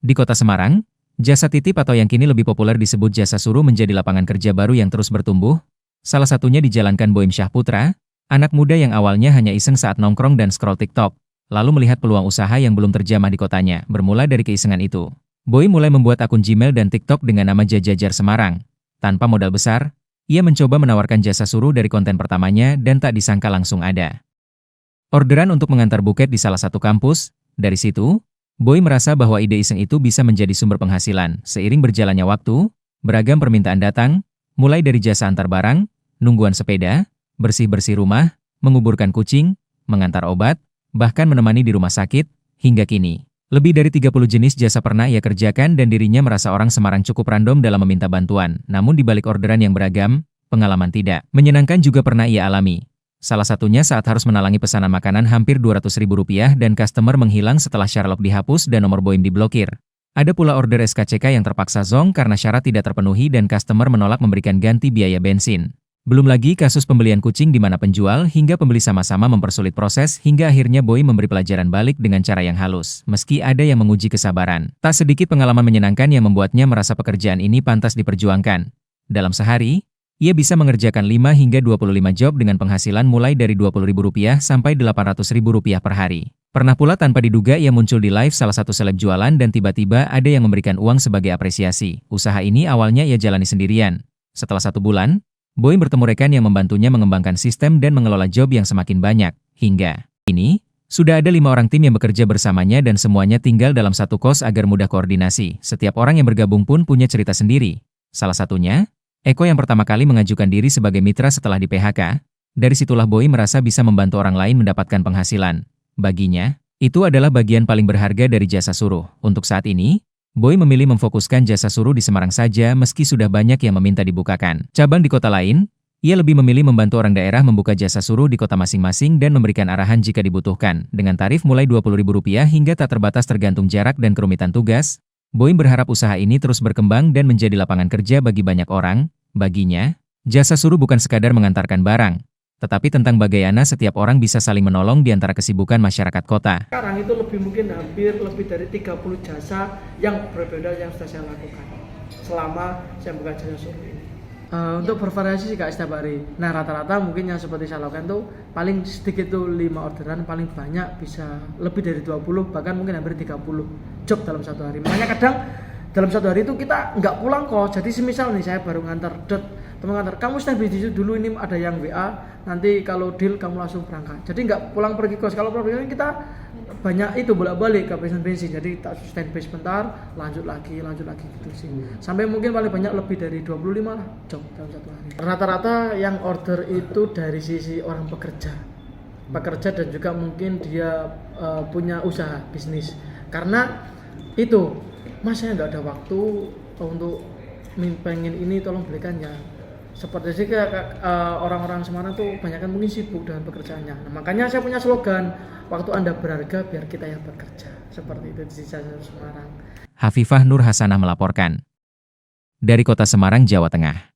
Di kota Semarang, jasa titip atau yang kini lebih populer disebut jasa suruh menjadi lapangan kerja baru yang terus bertumbuh. Salah satunya dijalankan Boim Syahputra, anak muda yang awalnya hanya iseng saat nongkrong dan scroll TikTok, lalu melihat peluang usaha yang belum terjamah di kotanya. Bermula dari keisengan itu, Boim mulai membuat akun Gmail dan TikTok dengan nama Jajajar Semarang. Tanpa modal besar, ia mencoba menawarkan jasa suruh dari konten pertamanya dan tak disangka langsung ada orderan untuk mengantar buket di salah satu kampus. Dari situ, Boim merasa bahwa ide iseng itu bisa menjadi sumber penghasilan. Seiring berjalannya waktu, beragam permintaan datang, mulai dari jasa antar barang, nungguan sepeda, bersih-bersih rumah, menguburkan kucing, mengantar obat, bahkan menemani di rumah sakit, hingga kini. Lebih dari 30 jenis jasa pernah ia kerjakan dan dirinya merasa orang Semarang cukup random dalam meminta bantuan. Namun di balik orderan yang beragam, pengalaman tidak menyenangkan juga pernah ia alami. Salah satunya saat harus menalangi pesanan makanan hampir Rp200.000 dan customer menghilang setelah Sherlock dihapus dan nomor Boim diblokir. Ada pula order SKCK yang terpaksa zonk karena syarat tidak terpenuhi dan customer menolak memberikan ganti biaya bensin. Belum lagi kasus pembelian kucing di mana penjual hingga pembeli sama-sama mempersulit proses hingga akhirnya Boim memberi pelajaran balik dengan cara yang halus. Meski ada yang menguji kesabaran, tak sedikit pengalaman menyenangkan yang membuatnya merasa pekerjaan ini pantas diperjuangkan. Dalam sehari, ia bisa mengerjakan 5 hingga 25 job dengan penghasilan mulai dari Rp20.000 sampai Rp800.000 per hari. Pernah pula tanpa diduga ia muncul di live salah satu seleb jualan dan tiba-tiba ada yang memberikan uang sebagai apresiasi. Usaha ini awalnya ia jalani sendirian. Setelah 1 bulan, Boim bertemu rekan yang membantunya mengembangkan sistem dan mengelola job yang semakin banyak. Hingga kini, sudah ada 5 orang tim yang bekerja bersamanya dan semuanya tinggal dalam satu kos agar mudah koordinasi. Setiap orang yang bergabung pun punya cerita sendiri. Salah satunya, Eko yang pertama kali mengajukan diri sebagai mitra setelah di PHK, dari situlah Boim merasa bisa membantu orang lain mendapatkan penghasilan. Baginya, itu adalah bagian paling berharga dari jasa suruh. Untuk saat ini, Boim memilih memfokuskan jasa suruh di Semarang saja meski sudah banyak yang meminta dibukakan cabang di kota lain. Ia lebih memilih membantu orang daerah membuka jasa suruh di kota masing-masing dan memberikan arahan jika dibutuhkan. Dengan tarif mulai Rp20.000 hingga tak terbatas tergantung jarak dan kerumitan tugas, Boim berharap usaha ini terus berkembang dan menjadi lapangan kerja bagi banyak orang. Baginya, jasa suruh bukan sekadar mengantarkan barang, tetapi tentang bagaimana setiap orang bisa saling menolong di antara kesibukan masyarakat kota. Sekarang itu mungkin hampir lebih dari 30 jasa yang berbeda yang sudah saya lakukan selama saya buka jasa suruh ini. Untuk bervariasi sih Kak setiap hari. Nah rata-rata mungkin yang seperti saya lakukan tuh paling sedikit tuh 5 orderan, paling banyak bisa lebih dari 20, bahkan mungkin hampir 30 job dalam satu hari. Makanya kadang dalam satu hari itu kita nggak pulang kok. Jadi semisal nih saya baru ngantar teman ngantar, kamu stand by dulu ini ada yang WA, nanti kalau deal kamu langsung berangkat. Jadi nggak pulang pergi kos. Kalau pulang pergi kita banyak itu bolak-balik ke bensin. Jadi tak stand by sebentar, lanjut lagi gitu sih. Sampai mungkin paling banyak lebih dari 25 lah job dalam satu hari. Rata-rata yang order itu dari sisi orang pekerja dan juga mungkin dia punya usaha bisnis. Karena itu Mas saya nggak ada waktu untuk pengen ini tolong belikan ya. Seperti sih kayak orang-orang Semarang tuh banyak kan mungkin sibuk dengan pekerjaannya. Nah, makanya saya punya slogan, waktu Anda berharga biar kita yang bekerja. Seperti itu di Semarang. Hafifah Nur Hasanah melaporkan dari Kota Semarang, Jawa Tengah.